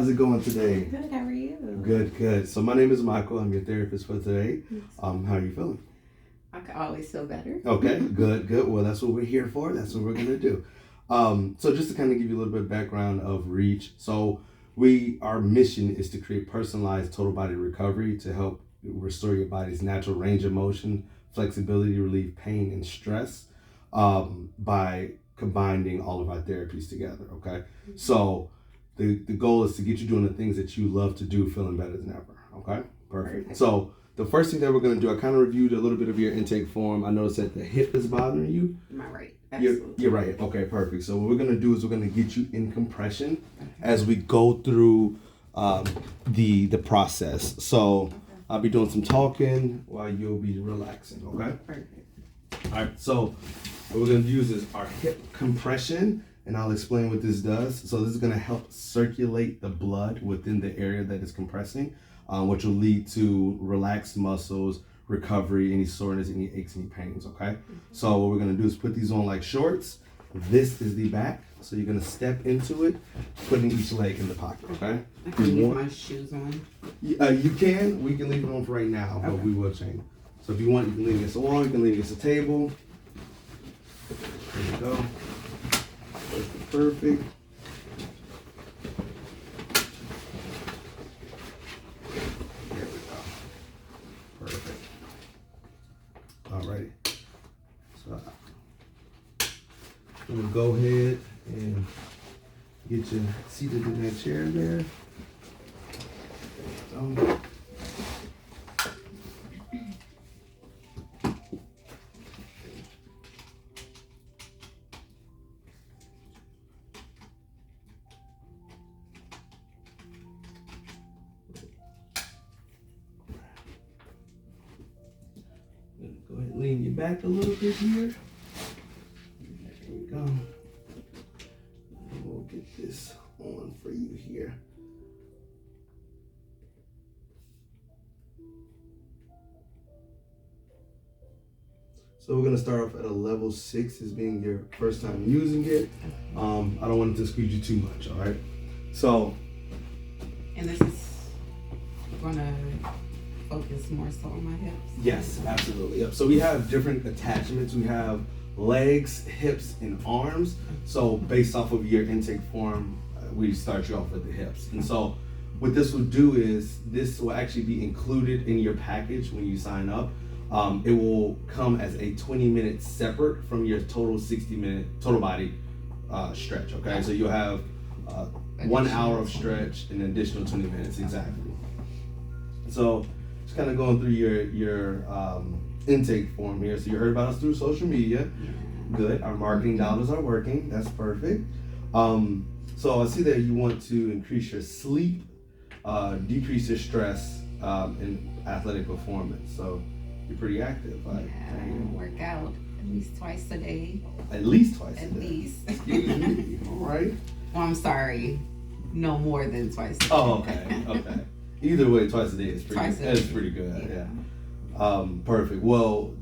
How's it going today? Good, how are you? Good, good. So my name is Michael. I'm your therapist for today. How are you feeling? I could always feel better. Okay, good, good. Well, that's what we're here for. That's what we're gonna do. So just to kind of give you a little bit of background of Reach. So our mission is to create personalized total body recovery to help restore your body's natural range of motion, flexibility, relieve pain and stress by combining all of our therapies together. Okay, so the goal is to get you doing the things that you love to do, feeling better than ever. Okay, perfect. So the first thing that we're going to do, I kind of reviewed a little bit of your intake form. I noticed that the hip is bothering you. Am I right? Absolutely. You're right. Okay, perfect. So what we're going to do is we're going to get you in compression as we go through the process. So I'll be doing some talking while you'll be relaxing. Okay. Perfect. All right. So what we're going to use is our hip compression, and I'll explain what this does. So this is going to help circulate the blood within the area that is compressing, which will lead to relaxed muscles, recovery, any soreness, any aches, any pains, okay? So what we're gonna do is put these on like shorts. This is the back. So you're gonna step into it, putting each leg in the pocket, okay? I can leave my shoes on. You can. We can leave it on for right now, but we will change. So if you want, you can leave it against the wall, you can leave it against the table. There you go. Perfect. Alrighty, so I'm gonna go ahead and get you seated in that chair there. Go ahead and lean you back a little bit here. There we go. And we'll get this on for you here. So we're gonna start off at a level 6 as being your first time using it. I don't want it to squeeze you too much, all right? So. And this is gonna focus more so on my hips? Yes, absolutely. Yep. So we have different attachments. We have legs, hips, and arms. So based off of your intake form, we start you off with the hips. And so what this will do is this will actually be included in your package when you sign up. It will come as a 20-minute separate from your total 60-minute total body stretch. Okay, so you'll have 1 hour of stretch and an additional 20 minutes exactly. So just kind of going through your intake form here. So you heard about us through social media. Good. Our marketing dollars are working. That's perfect. So I see that you want to increase your sleep, decrease your stress, and athletic performance. So you're pretty active. I work out at least twice a day. At least twice a day. At least. Excuse me. All right. Well, I'm sorry. No more than twice a day. Oh, okay. Okay. Either way, twice a day is pretty good. Yeah. Perfect. Well,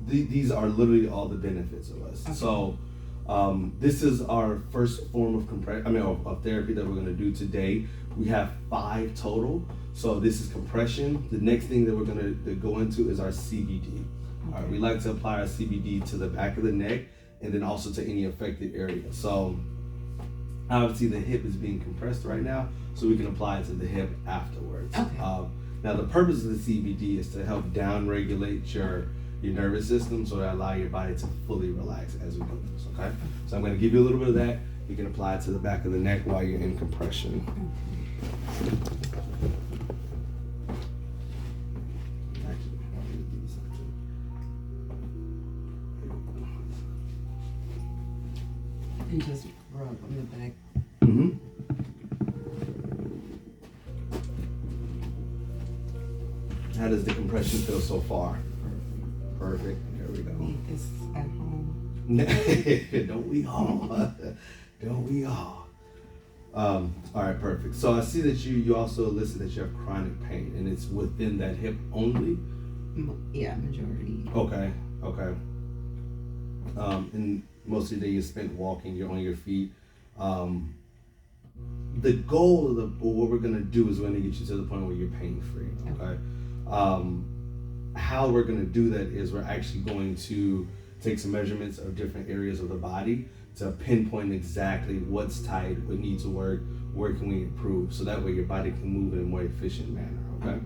these are literally all the benefits of us. Okay. So, this is our first form of therapy that we're going to do today. We have 5 total. So this is compression. The next thing that we're going to go into is our CBD. Okay. All right. We like to apply our CBD to the back of the neck and then also to any affected area. So obviously the hip is being compressed right now, so we can apply it to the hip afterwards. Okay. Now the purpose of the CBD is to help down-regulate your nervous system, so that allow your body to fully relax as we do this. Okay. So I'm going to give you a little bit of that. You can apply it to the back of the neck while you're in compression. And just rub on the back. Mm-hmm. How does the compression feel so far? Perfect. There we go. Need this at home. Don't we all? Don't we all? All right, perfect. So I see that you also listed that you have chronic pain, and it's within that hip only. Yeah, majority. Okay. And most of the day you spent walking. You're on your feet. the goal of what we're gonna do is we're gonna get you to the point where you're pain free. Okay. How we're gonna do that is we're actually going to take some measurements of different areas of the body to pinpoint exactly what's tight, what needs to work, where can we improve, so that way your body can move in a more efficient manner. Okay.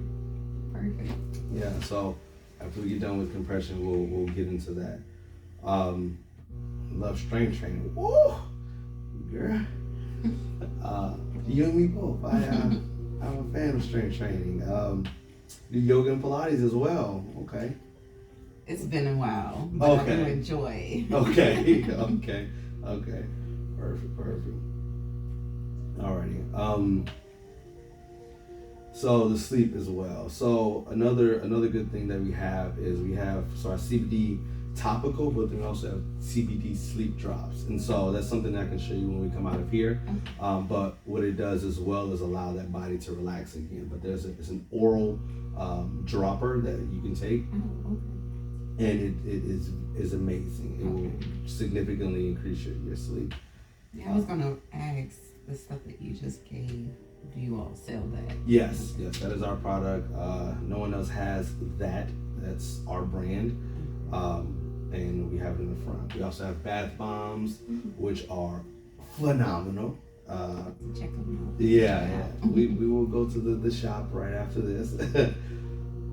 Perfect. Yeah. So after we get done with compression, we'll get into that. Love strength training. Woo, girl. You and me both. I'm a fan of strength training. Do yoga and Pilates as well. Okay. It's been a while, but I do enjoy. Okay. Perfect. Alrighty. So the sleep as well. So another good thing that we have is our CBD topical, but then we also have CBD sleep drops, and so that's something I can show you when we come out of here. But what it does as well is allow that body to relax again. But it's an oral dropper that you can take, and it is amazing. It will significantly increase your sleep. Yeah, I was gonna ask the stuff that you just gave. Do you all sell that? Yes, that is our product. No one else has that. That's our brand. And we have it in the front. We also have bath bombs, which are phenomenal. Check them out. Yeah. We will go to the shop right after this.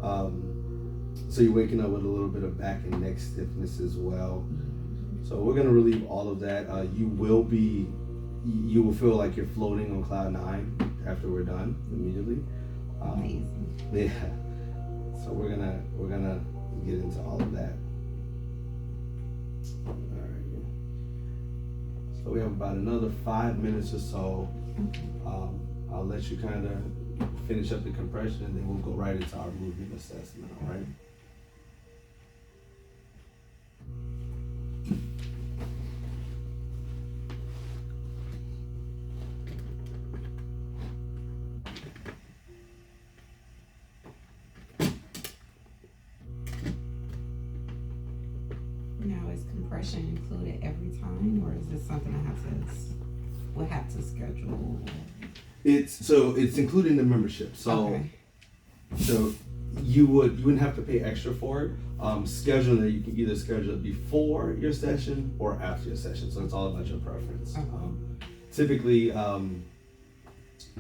So you're waking up with a little bit of back and neck stiffness as well. So we're gonna relieve all of that. You will feel like you're floating on cloud 9 after we're done immediately. Amazing. Yeah. So we're gonna get into all of that. All right. So we have about another 5 minutes or so. I'll let you kind of finish up the compression, and then we'll go right into our movement assessment. All right. Now, is compression included every time, or is this something I will have to schedule? It's included in the membership. So you wouldn't have to pay extra for it. Scheduling it, you can either schedule it before your session or after your session. So it's all about your preference. Typically, I'm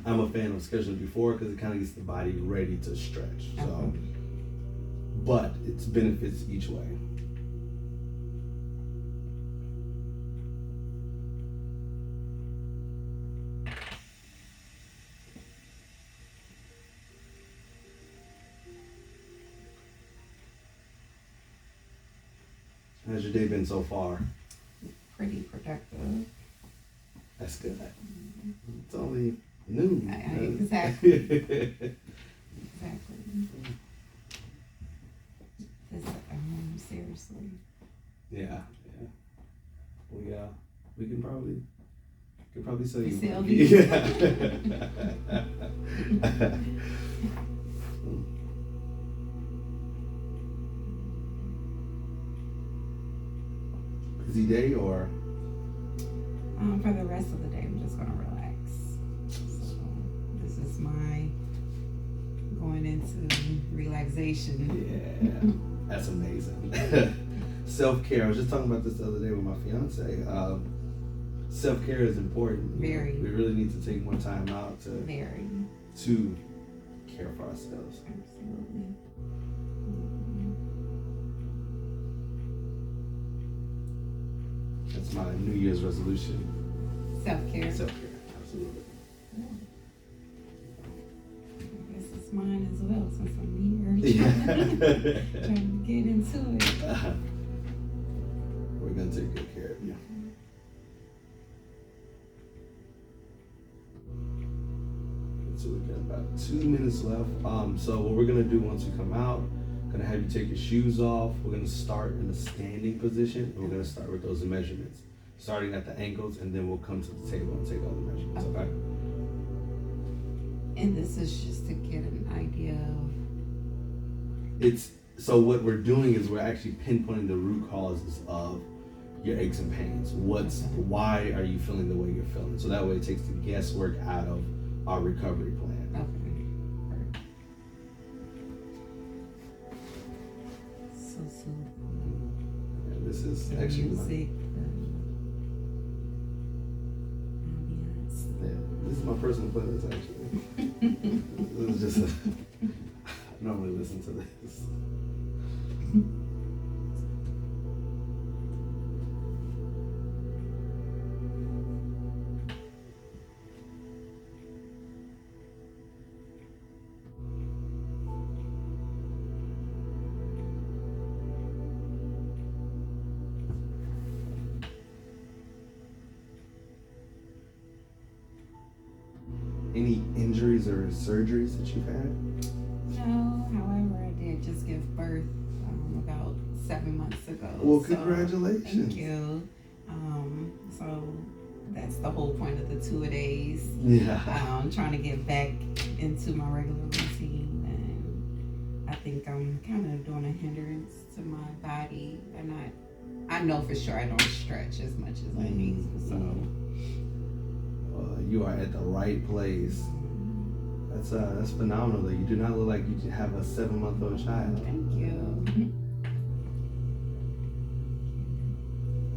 a fan of scheduling before because it kind of gets the body ready to stretch. So, but it's benefits each way. How's your day been so far? Pretty productive. That's good. It's only noon. Exactly. Seriously. Yeah. We can probably sell you. Sell you. Yeah. Busy day or? For the rest of the day, I'm just gonna relax. So this is my going into relaxation. Yeah, that's amazing. Self-care. I was just talking about this the other day with my fiance. Self-care is important. Very. We really need to take more time out to care for ourselves. Absolutely. That's my New Year's resolution. Self-care. Absolutely. I guess it's mine as well since I'm here. Trying to get into it. We're going to take good care of you. So we got about 2 minutes left. So what we're going to do once we come out, going to have you take your shoes off. We're going to start in a standing position. And we're going to start with those measurements, starting at the ankles, and then we'll come to the table and take all the measurements, okay? And this is just to get an idea of... So what we're doing is we're actually pinpointing the root causes of your aches and pains. Why are you feeling the way you're feeling? So that way it takes the guesswork out of our recovery plan. Okay. So And this is the actually music, this is my personal playlist actually. This is just I normally listen to this. Any injuries or surgeries that you've had? No, however, I did just give birth about 7 months ago. Well, So, congratulations. thank you. So that's the whole point of the 2-a-days. Yeah. Trying to get back into my regular routine, and I think I'm kind of doing a hindrance to my body, and I know for sure I don't stretch as much as I need to. So you are at the right place. That's phenomenal. Though you do not look like you have a 7-month-old child. Thank you.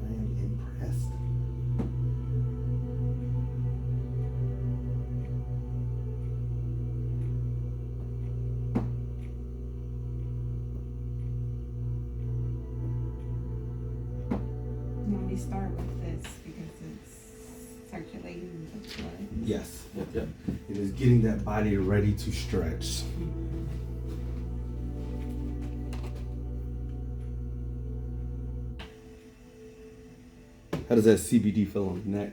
I am impressed. Now we start with this because it's circulating the blood. Yes. Yep. It is getting that body ready to stretch. How does that CBD feel on the neck?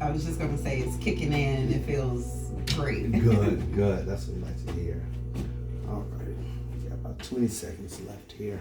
I was just gonna say it's kicking in and it feels great. Good. That's what we like to hear. All right. We got about 20 seconds left here.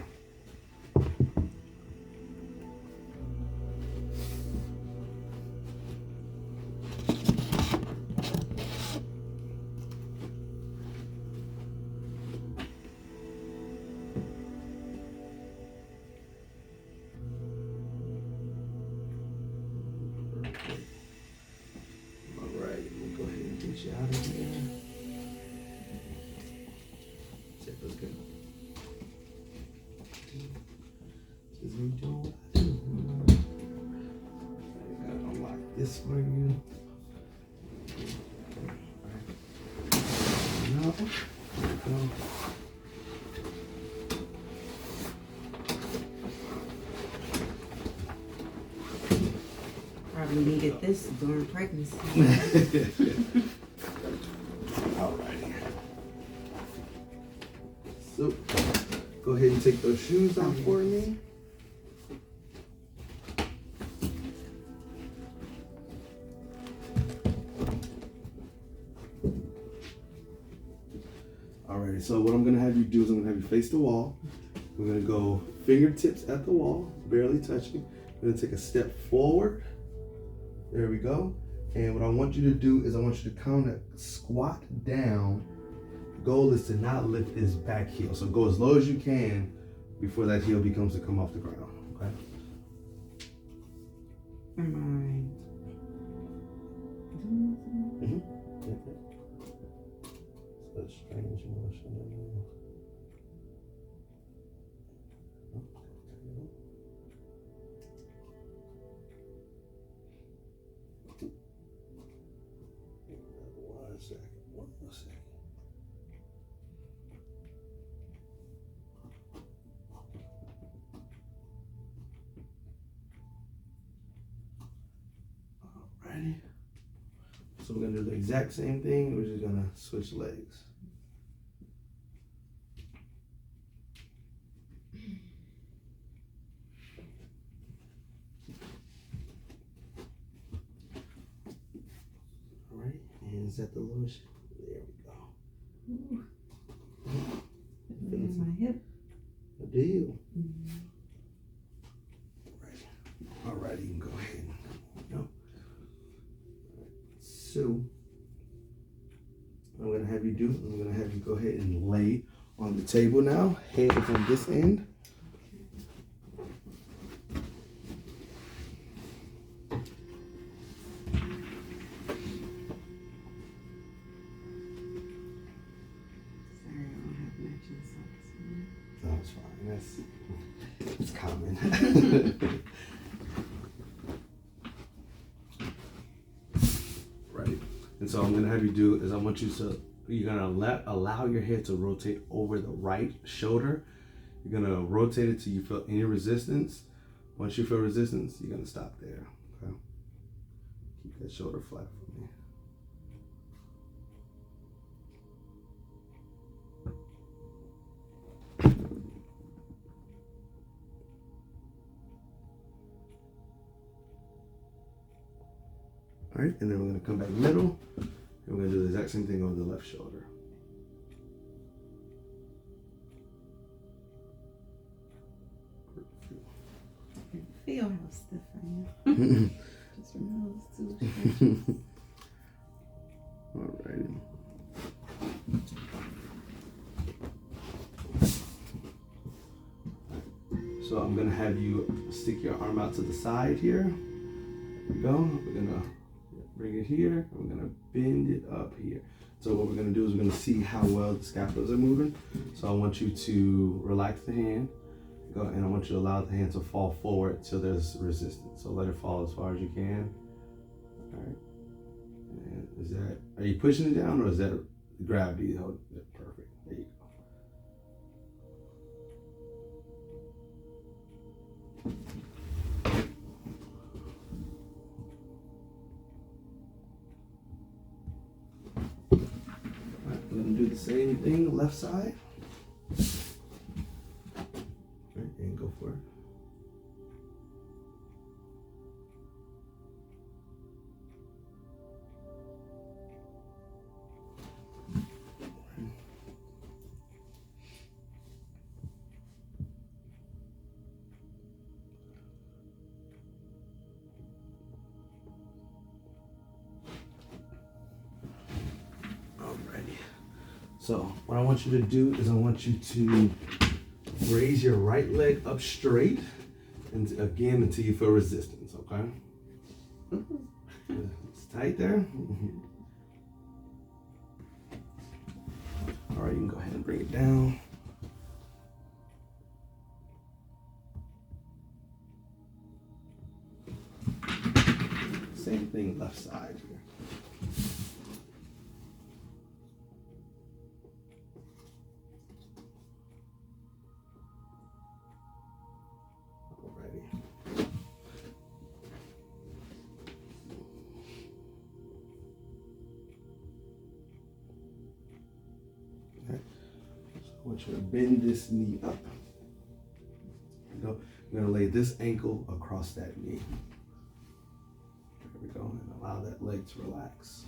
You out of here. Check those good. Just me doing what I do. I gotta unlock this for you. No. No. Probably needed this during pregnancy. Alrighty. So, go ahead and take those shoes off for me. Alrighty, so what I'm gonna have you do is I'm gonna have you face the wall. We're gonna go fingertips at the wall, barely touching. We're gonna take a step forward. There we go. And what I want you to do is I want you to kind of squat down. The goal is to not lift this back heel. So go as low as you can before that heel becomes to come off the ground, okay? Am Such strange motion. One second. Alrighty. So we're gonna do the exact same thing. We're just gonna switch legs. Alright, hands at the lowest. There we go. my hip? A deal. Alright, you can go ahead. Go. So, what I'm gonna have you do, I'm gonna have you go ahead and lay on the table now. Head is on this end. And it's common. Right. And so I'm gonna have you do is you're gonna allow your head to rotate over the right shoulder. You're gonna rotate it till you feel any resistance. Once you feel resistance, you're gonna stop there. Okay. Keep that shoulder flat for me. All right, and then we're gonna come back middle, and we're gonna do the exact same thing over the left shoulder. Feel how stiff I am. Just from those two stretches. Alrighty. So I'm gonna have you stick your arm out to the side here. There we go. We're gonna bring it here. We're gonna bend it up here. So what we're gonna do is we're gonna see how well the scapulas are moving. So I want you to relax the hand. Go, and I want you to allow the hand to fall forward till there's resistance. So let it fall as far as you can. All right. And are you pushing it down or is that gravity? Perfect. There you go. All right, I'm gonna do the same thing, left side. And go for it. Alrighty. So what I want you to do is I want you to raise your right leg up straight, and again until you feel resistance. Okay. It's tight there. All right, you can go ahead and bring it down. Same thing left side here. I want you to bend this knee up. You're going to lay this ankle across that knee. There we go. And allow that leg to relax.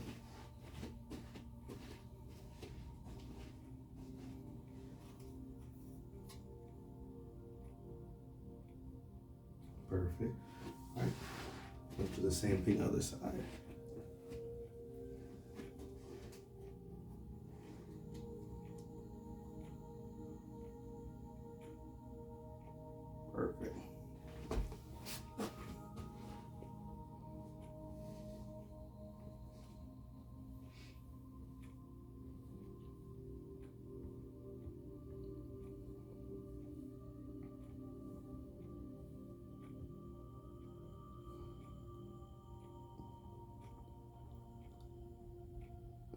Perfect. All right. Let's do the same thing other side. Perfect.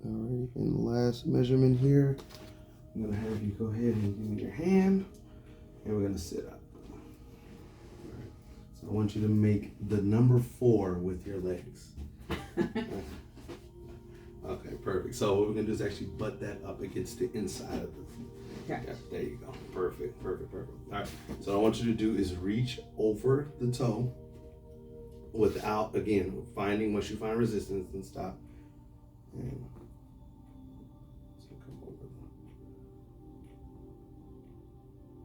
Alright, and the last measurement here, I'm going to have you go ahead and give me your hand, and we're going to sit up. Alright, so I want you to make the number 4 with your legs. Okay, perfect. So what we're going to do is actually butt that up against the inside of the Gotcha. Yeah, there you go. Perfect, perfect, perfect. Alright, so what I want you to do is reach over the toe without, again, once you find resistance, then stop. And so come over.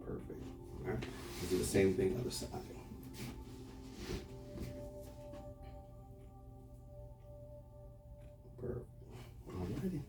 Perfect. All right. Let's do the same thing other side. Perfect. Alrighty.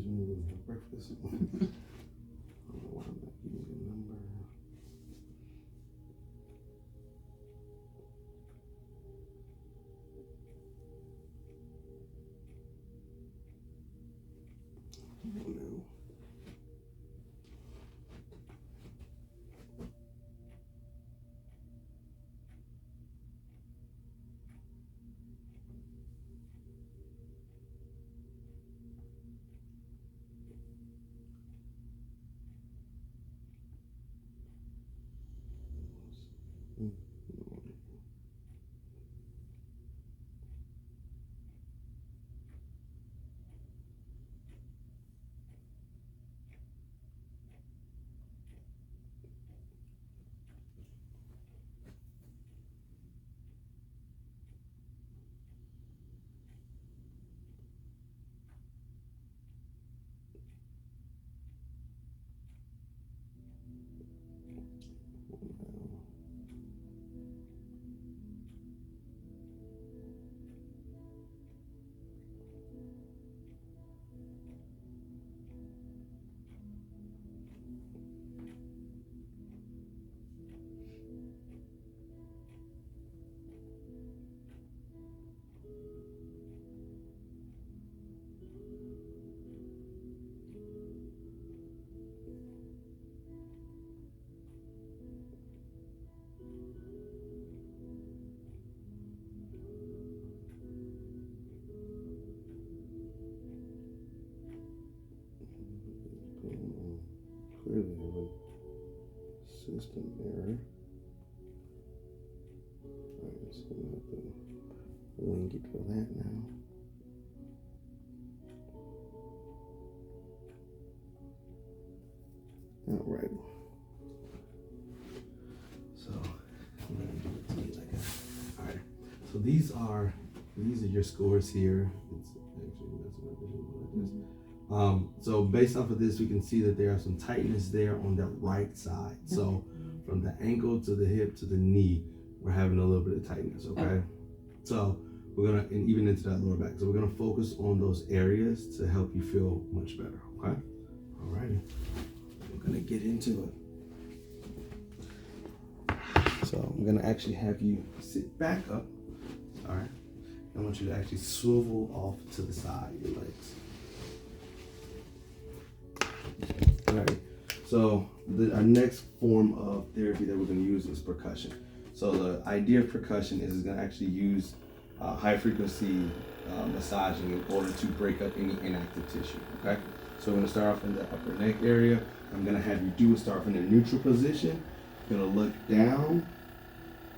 excuse me, didn't have breakfast. I don't know why I'm not giving you a number. Oh, no. Clearly have a system error. Alright, so I'm gonna have to wing it for that now. Alright. So I'm gonna do it to you like that. Alright. So these are your scores here. It's actually that's what I do like this. So based off of this, we can see that there are some tightness there on the right side. So from the ankle to the hip to the knee, we're having a little bit of tightness, okay? So we're gonna, and even into that lower back. So we're gonna focus on those areas to help you feel much better, okay? Alrighty, we're gonna get into it. So I'm gonna actually have you sit back up, all right? I want you to actually swivel off to the side, your legs. All right, so our next form of therapy that we're going to use is percussion. So the idea of percussion is going to actually use high frequency massaging in order to break up any inactive tissue, okay? So we're going to start off in the upper neck area. I'm going to have you start from the neutral position. You're going to look down,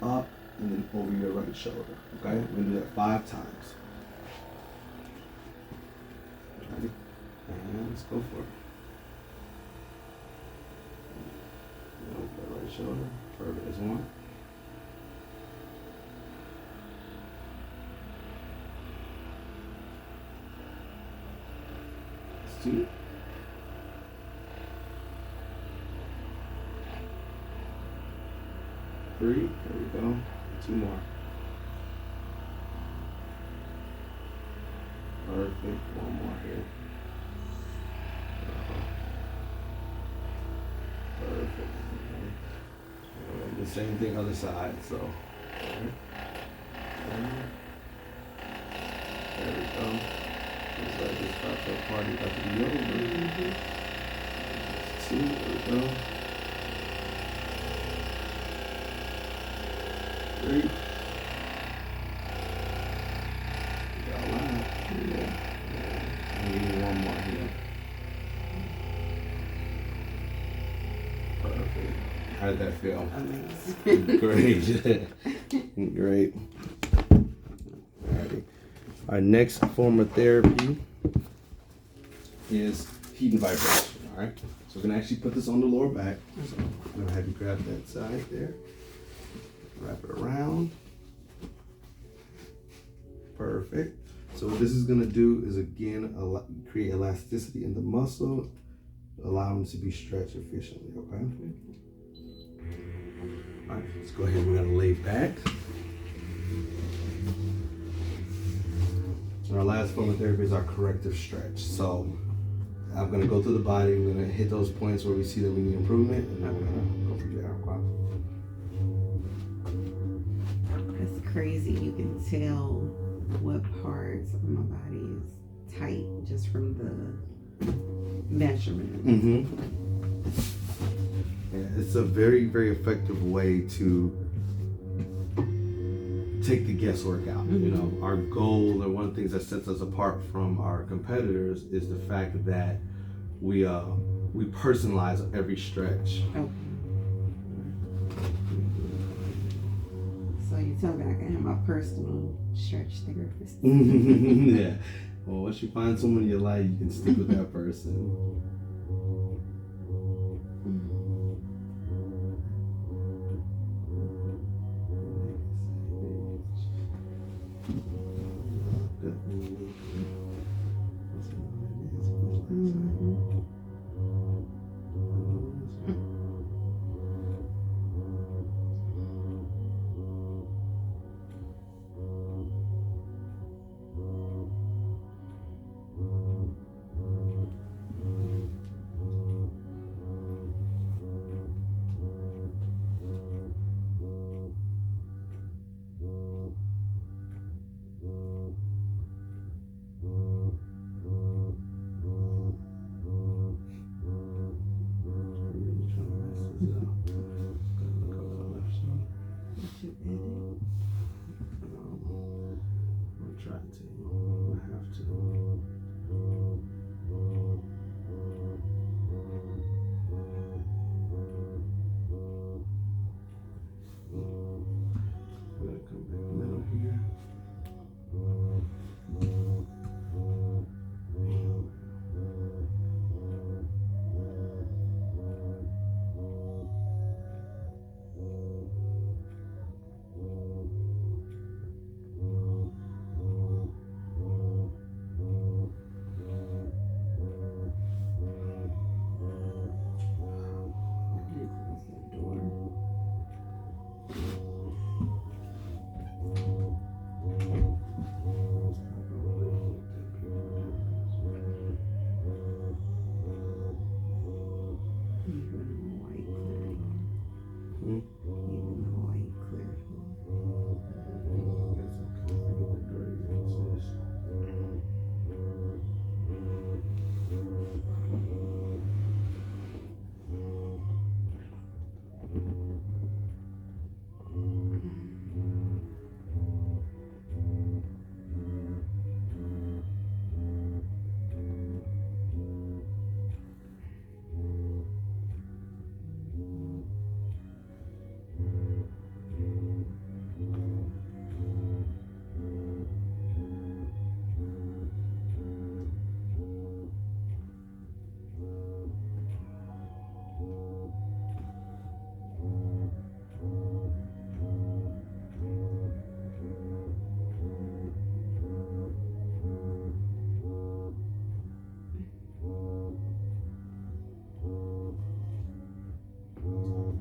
up, and then over your right shoulder, okay? We're going to do that 5 times. Ready? And let's go for it. Right shoulder, perfect, that's 1. That's 2. 3, there we go, 2 more. Perfect, 1 more here. Perfect. The same thing other side, so. There we go. Looks like this cocktail party about to be over. 2, there we go. 3. Got a lot. Yeah. I need 1 more here. Perfect. How did that feel? Amazing. Great. Great. Alrighty. Our next form of therapy is heat and vibration. Alright. So we're gonna actually put this on the lower back. So I'm gonna have you grab that side there. Wrap it around. Perfect. So what this is gonna do is again create elasticity in the muscle, allow them to be stretched efficiently, okay? All right, let's go ahead, we're gonna lay back. And our last form of therapy is our corrective stretch. So I'm gonna go through the body. I'm gonna hit those points where we see that we need improvement, and then we're gonna go from there. That's crazy. You can tell what parts of my body is tight just from the measurement. Mm-hmm. Yeah, it's a very, very effective way to take the guesswork out. Mm-hmm. You know, our goal, and one of the things that sets us apart from our competitors, is the fact that we personalize every stretch. Okay. So you tell me I can have my personal stretch therapist. Yeah. Well, once you find someone you like, you can stick with that person.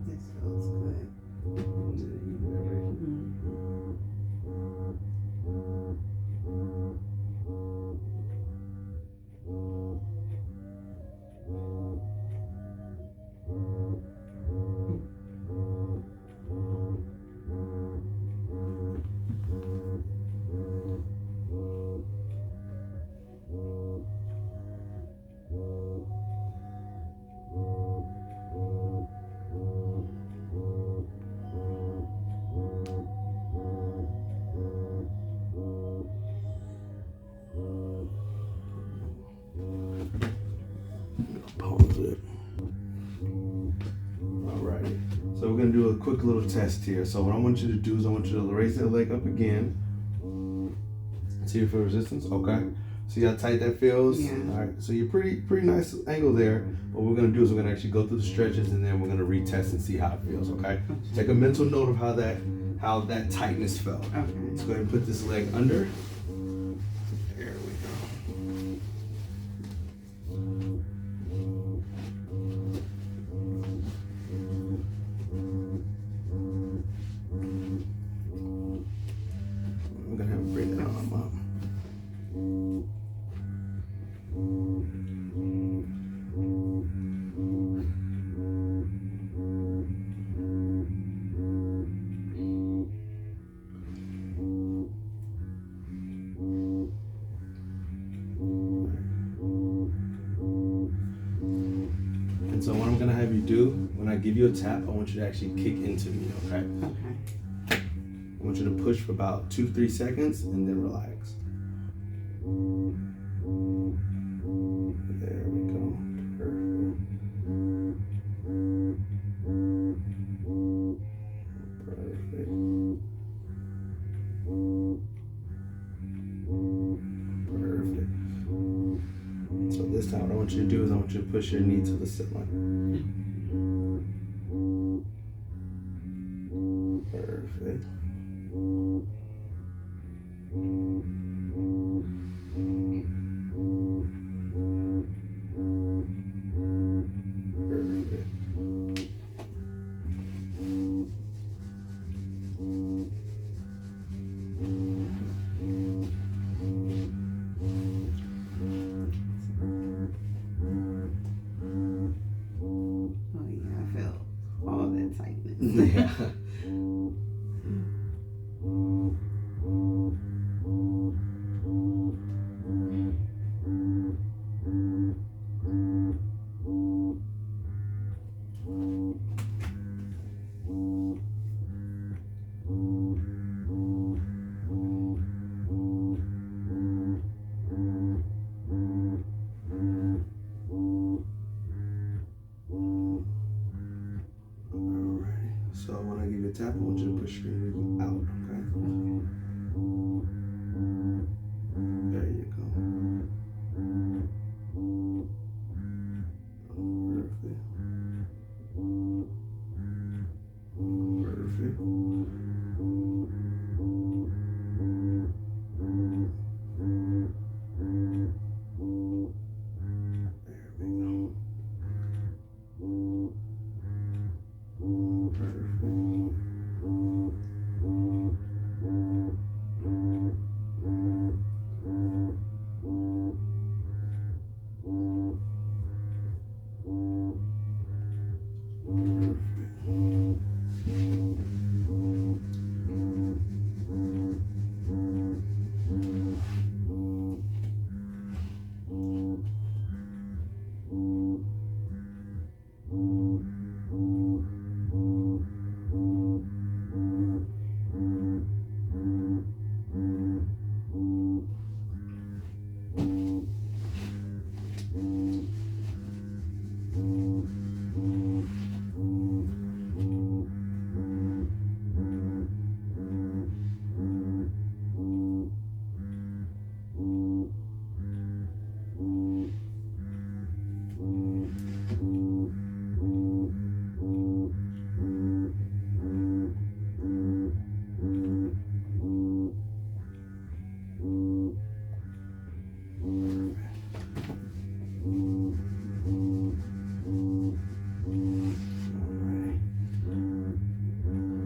This feels good. Pause it. Alrighty. So we're gonna do a quick little test here. So what I want you to do is I want you to raise that leg up again. See if for resistance. Okay. See how tight that feels? Yeah. Alright. So you're pretty nice angle there. What we're gonna do is we're gonna actually go through the stretches and then we're gonna retest and see how it feels. Okay. Take a mental note of how that tightness felt. Okay. Let's go ahead and put this leg under. There we go. I'm gonna have to bring that arm up. you a tap, I want you to actually kick into me, okay? Okay. I want you to push for about 2-3 seconds and then relax. There we go. Perfect. Perfect. So this time what I want you to do is I want you to push your knee to the ceiling. Perfect. Oh yeah, I felt all that tightness. Yeah. Alright. So when I give you a tap, I want you to push your knee out, okay? There you go. Perfect.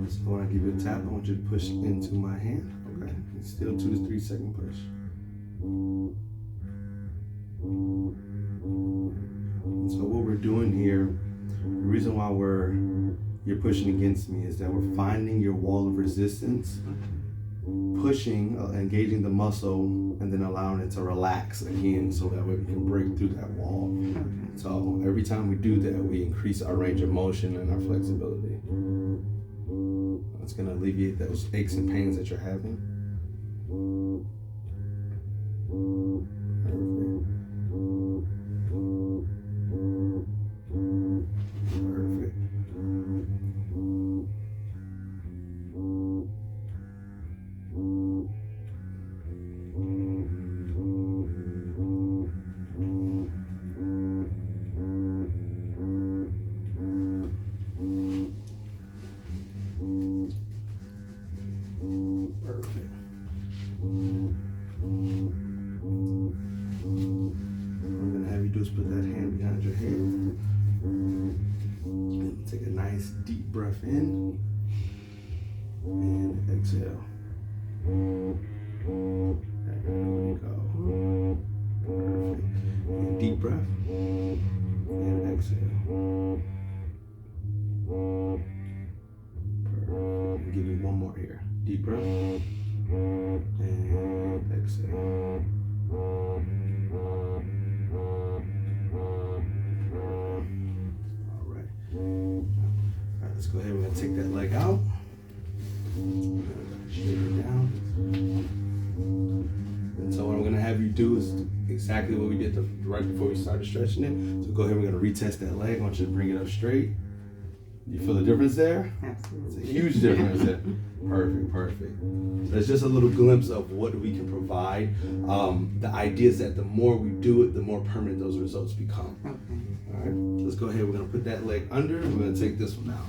So when I give you a tap, I want you to push into my hand, okay? It's still 2 to 3 second push. And so what we're doing here, the reason why you're pushing against me is that we're finding your wall of resistance, pushing, engaging the muscle, and then allowing it to relax again so that way we can break through that wall. So every time we do that, we increase our range of motion and our flexibility. It's going to alleviate those aches and pains that you're having. Perfect. Perfect. I'm gonna have you do is put that hand behind your head. And take a nice deep breath in and exhale. There we go. Perfect. And deep breath and exhale. Perfect. And give me one more here. Deep breath and exhale. All right. let's go ahead. We're gonna take that leg out. Straighten it down. And so what I'm gonna have you do is exactly what we did right before we started stretching it. So go ahead. We're gonna retest that leg. I want you to bring it up straight. You feel the difference there? Absolutely. It's a huge difference there. Perfect, perfect. So that's just a little glimpse of what we can provide. The idea is that the more we do it, the more permanent those results become. Okay. All right, so let's go ahead. We're gonna put that leg under. We're gonna take this one out.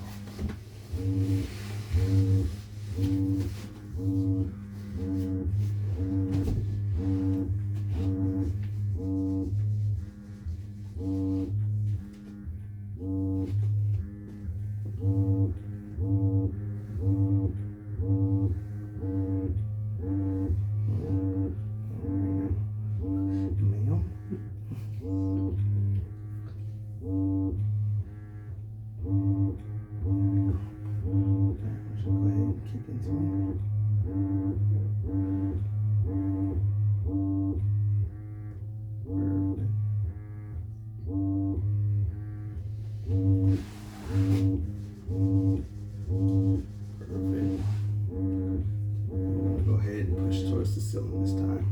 The ceiling this time.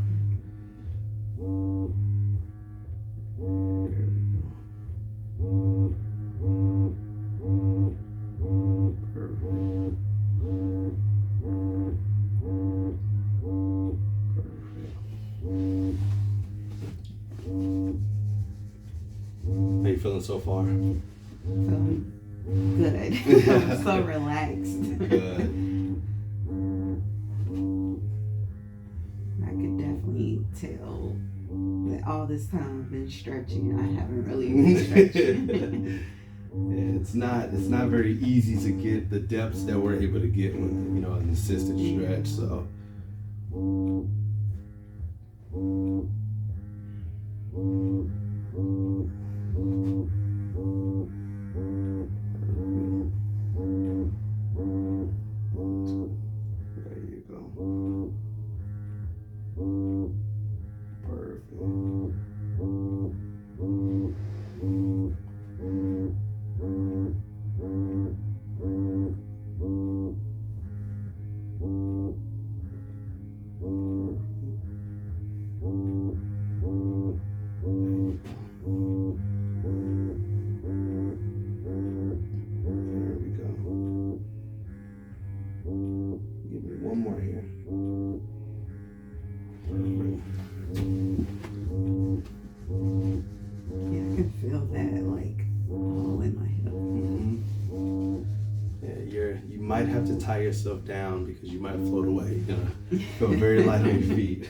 There we go. Perfect. How you feeling so far? Feeling good. I'm so relaxed. Good. Tell that all this time I've been stretching, I haven't really been stretching. Yeah, it's not very easy to get the depths that we're able to get with an assisted stretch. So. There you go. Might have to tie yourself down because you might float away. You're gonna feel very light on your feet.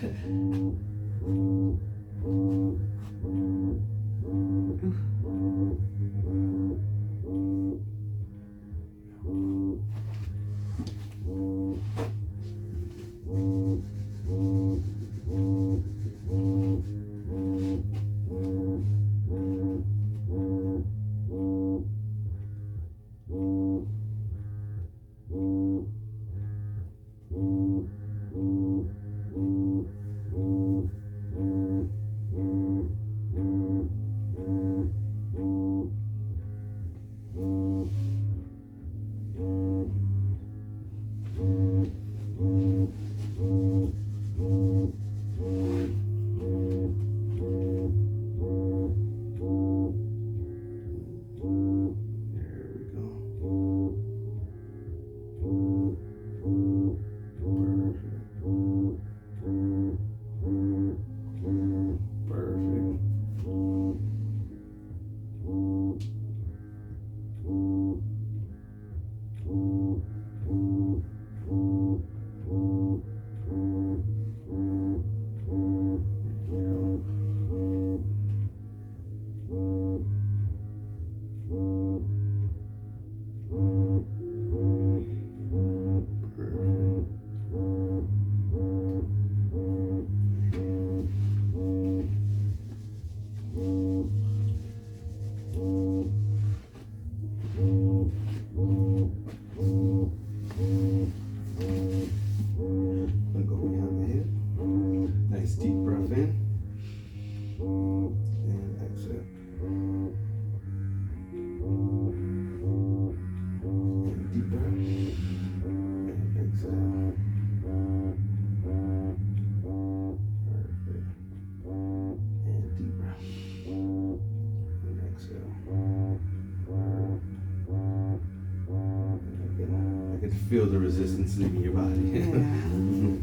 feel the resistance leaving your body. Yeah. And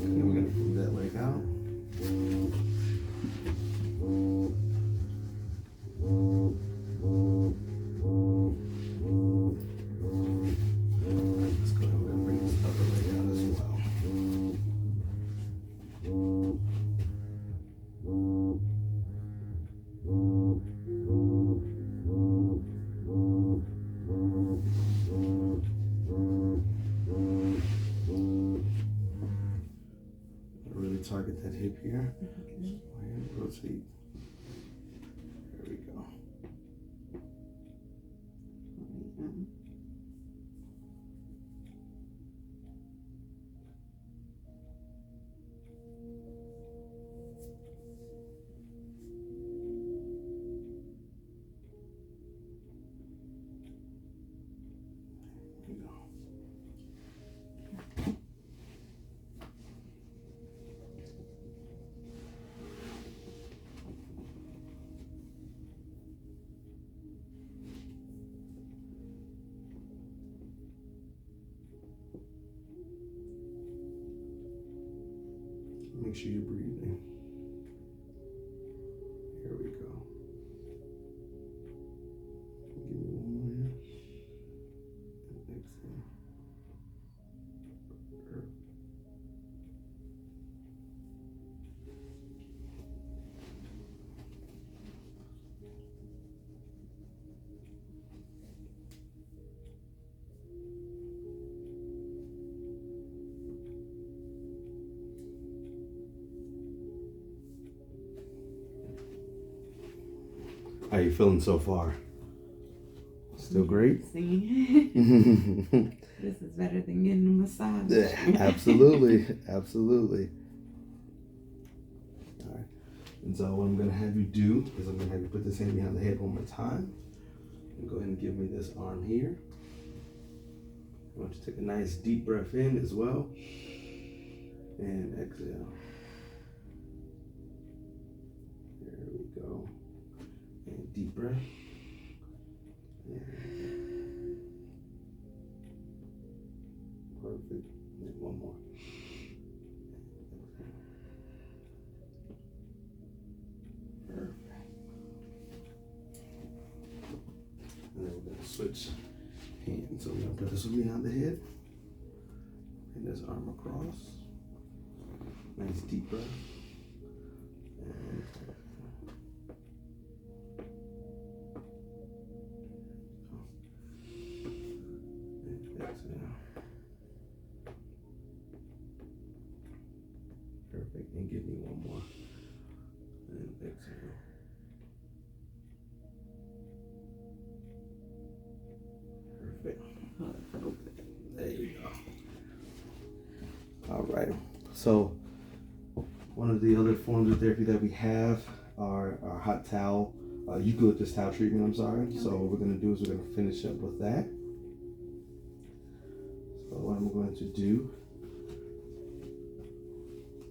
then we're gonna move that leg out. Let's go ahead and bring this other leg out as well. Really target that hip here. Okay. And rotate. There we go. There we go. Make sure you're breathing. Here we go. Give me one more here. And exhale. How you feeling so far? Still great? See, this is better than getting a massage. Yeah, absolutely, absolutely. All right. And so what I'm gonna have you do is I'm gonna have you put this hand behind the head one more time. And go ahead and give me this arm here. I want you to take a nice deep breath in as well. And exhale. There we go. And deep breath. And perfect. And one more. Perfect. And then we're going to switch hands. So we're going to put this one behind the head. And this arm across. Nice deep breath. And exhale. Perfect. And give me one more. And exhale. Perfect. There you go. All right. So one of the other forms of therapy that we have are our hot towel, eucalyptus towel treatment, I'm sorry. So what we're going to do is we're going to finish up with that. So what I'm going to do,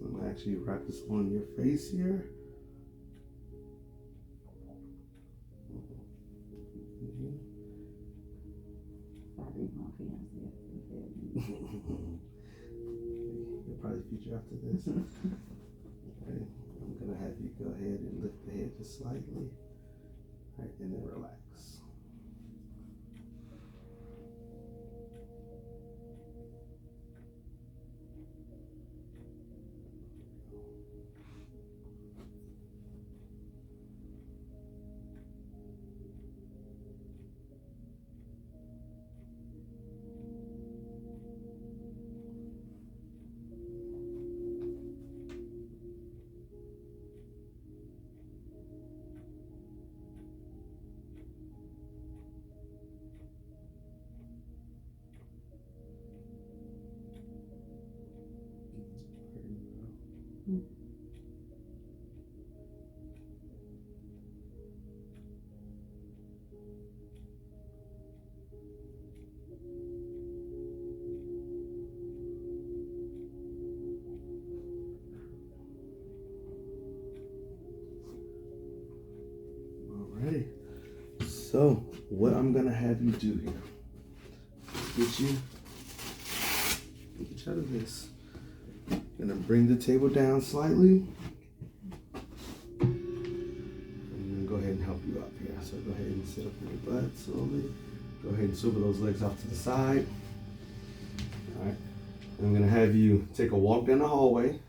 I'm going to actually wrap this on your face here. You'll probably feature after this. Okay, I'm gonna have you go ahead and lift the head just slightly. All right, and then relax. Alrighty. So what I'm gonna have you do here, get you much out of this. Gonna bring the table down slightly. I'm gonna go ahead and help you up here. So go ahead and sit up on your butt slowly. Go ahead and swivel those legs off to the side. All right. And I'm gonna have you take a walk down the hallway.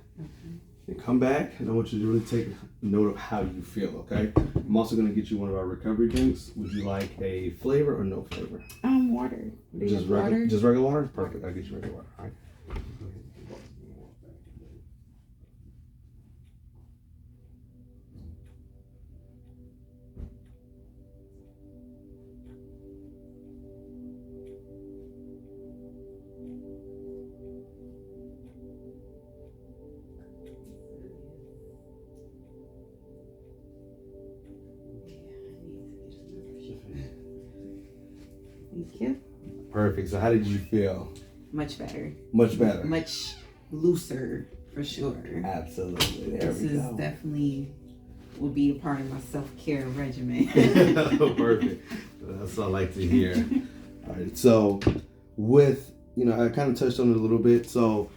And come back, and I want you to really take note of how you feel, okay? I'm also gonna get you one of our recovery drinks. Would you like a flavor or no flavor? Water. Just regular, just regular water? Perfect, I'll get you regular water, all right? Thank you. Perfect, so how did you feel? Much better. Much better? Much looser, for sure. Absolutely, there this we go. This is definitely will be a part of my self-care regimen. Perfect, that's what I like to hear. All right, so with, I kind of touched on it a little bit, so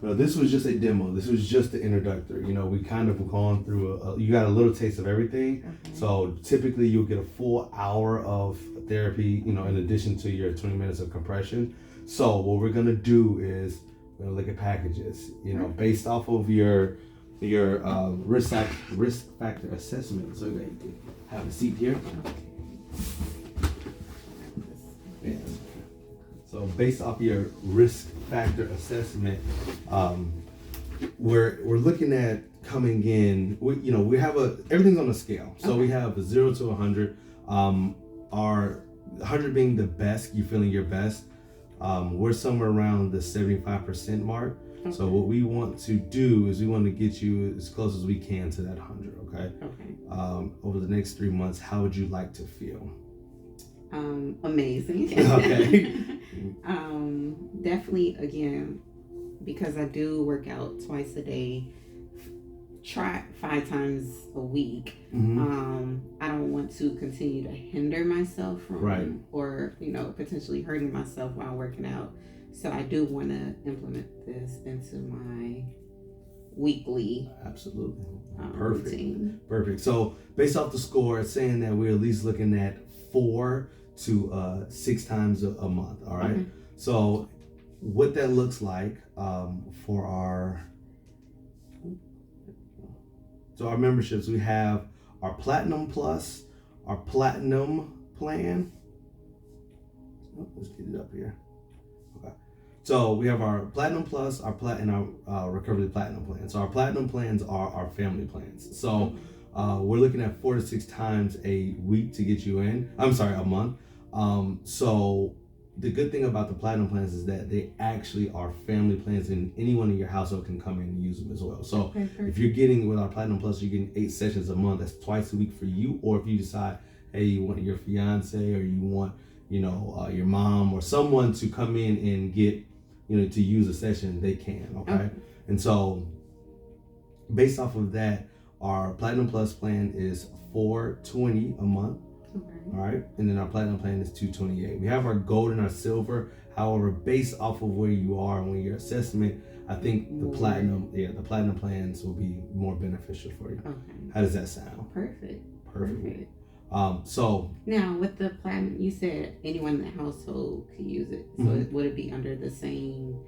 this was just a demo. This was just the introductory. We kind of gone through you got a little taste of everything. Okay. So typically you'll get a full hour of therapy, in addition to your 20 minutes of compression. So what we're gonna do is we're gonna look at packages, based off of your risk factor assessment. So you can have a seat here. Yeah. So based off your risk factor assessment, we're looking at coming in. We have everything's on a scale. So we have a 0 to 100. Our 100 being the best, you feeling your best. We're somewhere around the 75% mark. Okay. So what we want to do is we want to get you as close as we can to that 100. Okay. Okay. Over the next 3 months, how would you like to feel? Amazing. Okay. Definitely, again, because I do work out twice a day, try 5 times a week. Mm-hmm. I don't want to continue to hinder myself from, or potentially hurting myself while working out. So I do want to implement this into my weekly. Absolutely. Routine. Perfect. So based off the score, it's saying that we're at least looking at 4 to 6 times a month. All right. Okay. So what that looks like for our memberships, we have our Platinum Plus, our Platinum Plan. Let's get it up here. Okay. So we have our Platinum Plus, and our Recovery Platinum Plan. So our Platinum plans are our family plans. So we're looking at 4 to 6 times a week to get you in. I'm sorry, a month. So the good thing about the Platinum plans is that they actually are family plans, and anyone in your household can come in and use them as well. So if you're getting with our Platinum Plus, you're getting 8 sessions a month. That's twice a week for you. Or if you decide, hey, you want your fiance or you want, your mom or someone to come in and get, to use a session, they can. Okay. And so based off of that, our Platinum Plus plan is $420 a month. Okay. All right, and then our Platinum plan is $228. We have our Gold and our Silver. However, based off of where you are and your assessment, I think the Platinum plans will be more beneficial for you. Okay. How does that sound? Perfect. So now with the Platinum, you said anyone in the household could use it. So would it be under the same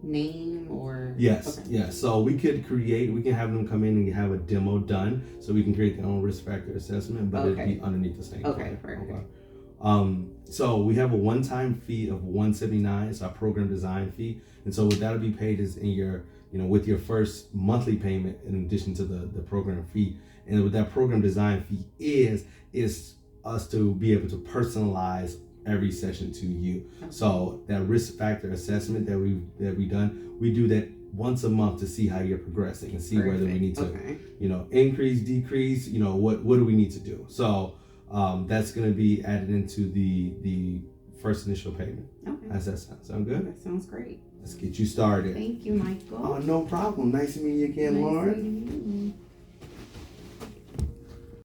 name or? Yes. Okay. Yeah. So we can have them come in and have a demo done, so we can create their own risk factor assessment, but it'd be underneath the same. Okay. Perfect. Okay. So we have a one-time fee of $179. It's our program design fee, and so what that'll be paid is in your, with your first monthly payment in addition to the program fee. And what that program design fee is us to be able to personalize every session to you. Okay. So that risk factor assessment that we done, we do that once a month to see how you're progressing and see whether we need to, increase, decrease, what do we need to do. So that's going to be added into the first initial payment. Okay. How's that sound? Sound good? That sounds great. Let's get you started. Thank you, Michael. Oh, no problem. Nice to meet you again, Lauren. Nice to meet you.